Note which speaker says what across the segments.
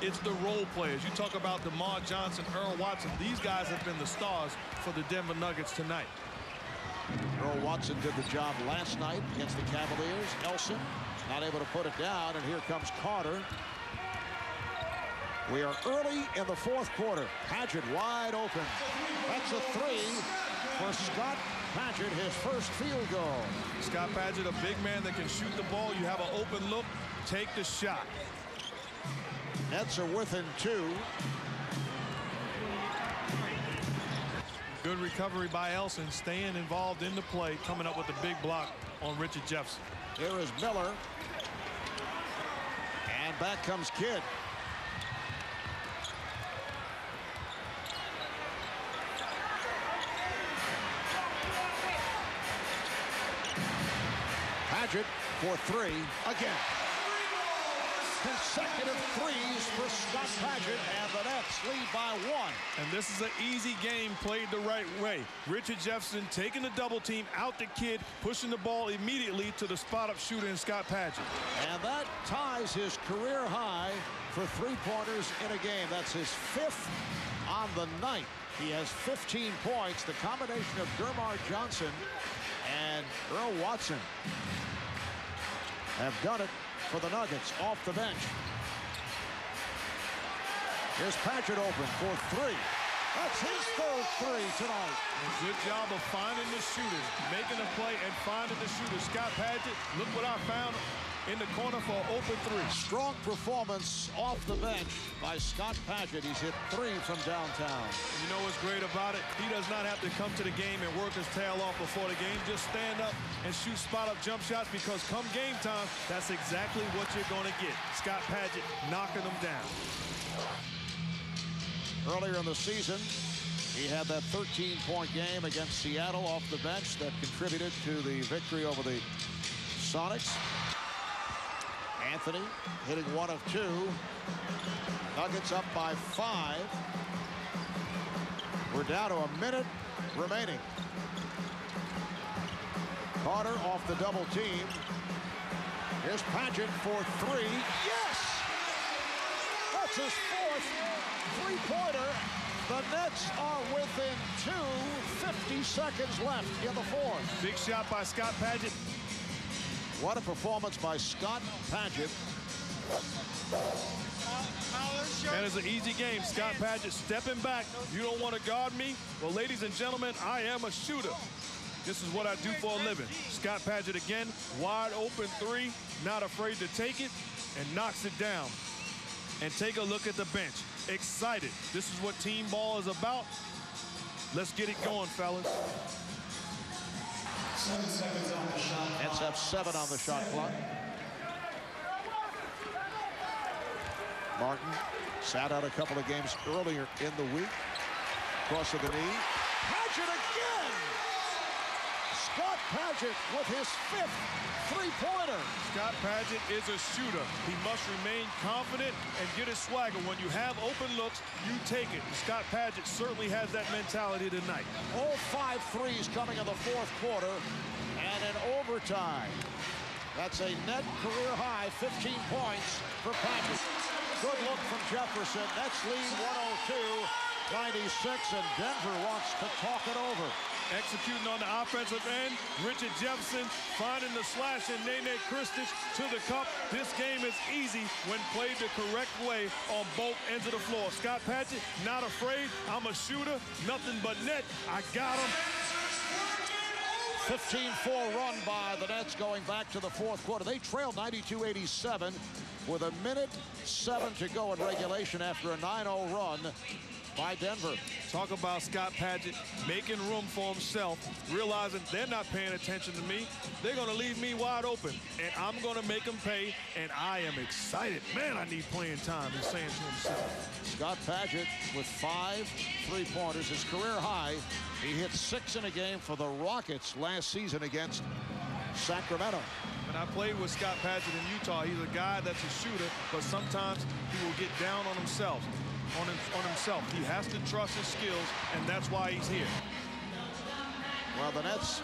Speaker 1: it's the role players. You talk about DeMar Johnson, Earl Watson. These guys have been the stars for the Denver Nuggets tonight.
Speaker 2: Earl Watson did the job last night against the Cavaliers. Elson not able to put it down, and here comes Carter. We are early in the fourth quarter. Padgett wide open. That's a three for Scott Padgett, his first field goal.
Speaker 1: Scott Padgett, a big man that can shoot the ball. You have an open look, take the shot.
Speaker 2: Nets are within 2.
Speaker 1: Good recovery by Elson, staying involved in the play, coming up with a big block on Richard Jefferson.
Speaker 2: Here is Miller. And back comes Kidd. Padgett for 3 again. Consecutive threes for Scott Padgett, and the Nets lead by 1.
Speaker 1: And this is an easy game played the right way. Richard Jefferson taking the double team out the Kidd, pushing the ball immediately to the spot-up shooter in Scott Padgett.
Speaker 2: And that ties his career high for three-pointers in a game. That's his 5th on the night. He has 15 points. The combination of DeMar Johnson and Earl Watson have done it for the Nuggets off the bench. Here's Padgett open for 3. That's his third 3 tonight.
Speaker 1: A good job of finding the shooters, making a play and finding the shooters. Scott Padgett, look what I found in the corner for an open 3.
Speaker 2: Strong performance off the bench by Scott Padgett. He's hit 3 from downtown.
Speaker 1: And you know what's great about it? He does not have to come to the game and work his tail off before the game. Just stand up and shoot spot-up jump shots, because come game time, that's exactly what you're going to get. Scott Padgett knocking them down.
Speaker 2: Earlier in the season, he had that 13-point game against Seattle off the bench that contributed to the victory over the Sonics. Anthony hitting 1 of 2. Nuggets up by 5. We're down to a minute remaining. Carter off the double team. Here's Padgett for 3. Yes! That's his 4th three-pointer. The Nets are within 2. 50 seconds left in the 4th.
Speaker 1: Big shot by Scott Padgett.
Speaker 2: What a performance by Scott Padgett.
Speaker 1: And it's an easy game. Scott Padgett stepping back. You don't want to guard me? Well, ladies and gentlemen, I am a shooter. This is what I do for a living. Scott Padgett again, wide open 3, not afraid to take it, and knocks it down. And take a look at the bench. Excited. This is what team ball is about. Let's get it going, fellas.
Speaker 3: 7 seconds on the shot clock.
Speaker 2: Nets have 7 on the shot clock. Martin sat out a couple of games earlier in the week. Cross of the knee. Padgett again! Scott Padgett with his 5th three-pointer.
Speaker 1: Scott Padgett is a shooter. He must remain confident and get his swagger. When you have open looks, you take it. Scott Padgett certainly has that mentality tonight.
Speaker 2: All 5 threes coming in the 4th quarter, and in overtime. That's a net career high, 15 points for Padgett. Good look from Jefferson. Nets lead 102-96, and Denver wants to talk it over.
Speaker 1: Executing on the offensive end, Richard Jefferson finding the slash, and Nene Kristic to the cup. This game is easy when played the correct way on both ends of the floor. Scott Padgett, not afraid. I'm a shooter, nothing but net. I got him.
Speaker 2: 15-4 run by the Nets going back to the 4th quarter. They trailed 92-87 with 1:07 to go in regulation after a 9-0 run by Denver.
Speaker 1: Talk about Scott Padgett making room for himself, realizing they're not paying attention to me. They're going to leave me wide open, and I'm going to make them pay, and I am excited. Man, I need playing time, he's saying to himself.
Speaker 2: Scott Padgett with 5 three-pointers, his career high. He hit 6 in a game for the Rockets last season against Sacramento.
Speaker 1: When I played with Scott Padgett in Utah, he's a guy that's a shooter, but sometimes he will get down on himself. He has to trust his skills, and that's why he's here.
Speaker 2: Well, the Nets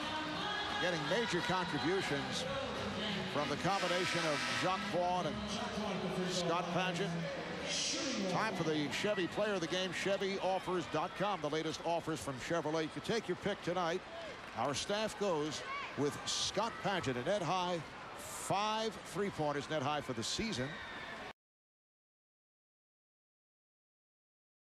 Speaker 2: getting major contributions from the combination of Jacques Vaughn and Scott Padgett. Time for the Chevy Player of the Game, ChevyOffers.com. The latest offers from Chevrolet. You can take your pick tonight. Our staff goes with Scott Padgett, a net high 5 3-pointers, net high for the season.